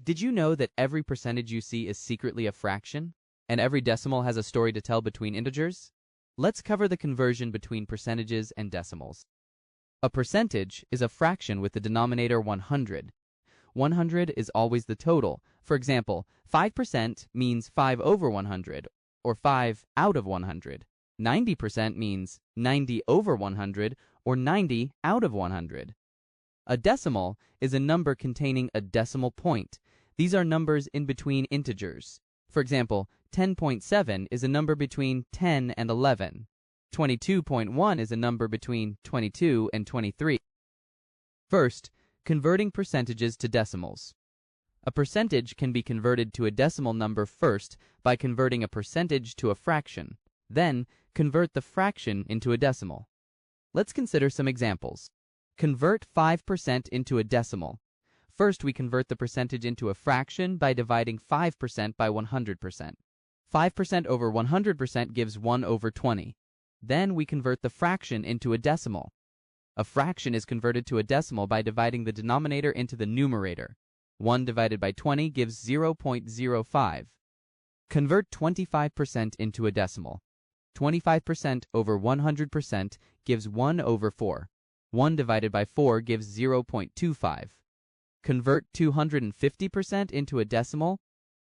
Did you know that every percentage you see is secretly a fraction? And every decimal has a story to tell between integers? Let's cover the conversion between percentages and decimals. A percentage is a fraction with the denominator 100. 100 is always the total. For example, 5% means 5 over 100, or 5 out of 100. 90% means 90 over 100, or 90 out of 100. A decimal is a number containing a decimal point. These are numbers in between integers. For example, 10.7 is a number between 10 and 11. 22.1 is a number between 22 and 23. First, converting percentages to decimals. A percentage can be converted to a decimal number first by converting a percentage to a fraction. Then, convert the fraction into a decimal. Let's consider some examples. Convert 5% into a decimal. First, we convert the percentage into a fraction by dividing 5% by 100%. 5% over 100% gives 1 over 20. Then we convert the fraction into a decimal. A fraction is converted to a decimal by dividing the denominator into the numerator. 1 divided by 20 gives 0.05. Convert 25% into a decimal. 25% over 100% gives 1 over 4. 1 divided by 4 gives 0.25. Convert 250% into a decimal.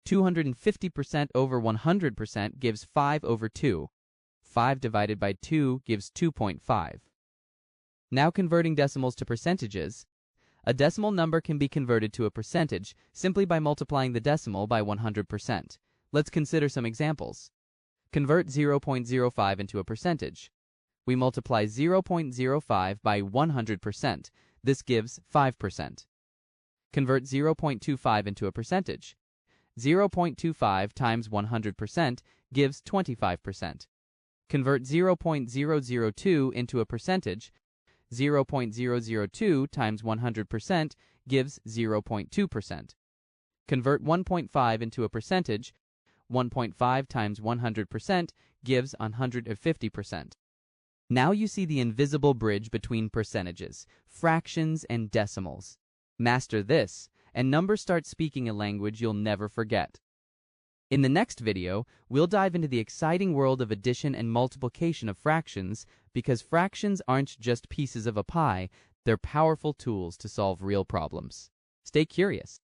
250% over 100% gives 5 over 2. 5 divided by 2 gives 2.5. Now converting decimals to percentages. A decimal number can be converted to a percentage simply by multiplying the decimal by 100%. Let's consider some examples. Convert 0.05 into a percentage. We multiply 0.05 by 100%. This gives 5%. Convert 0.25 into a percentage. 0.25 times 100% gives 25%. Convert 0.002 into a percentage. 0.002 times 100% gives 0.2%. Convert 1.5 into a percentage. 1.5 times 100% gives 150%. Now you see the invisible bridge between percentages, fractions, and decimals. Master this, and numbers start speaking a language you'll never forget. In the next video, we'll dive into the exciting world of addition and multiplication of fractions, because fractions aren't just pieces of a pie, they're powerful tools to solve real problems. Stay curious.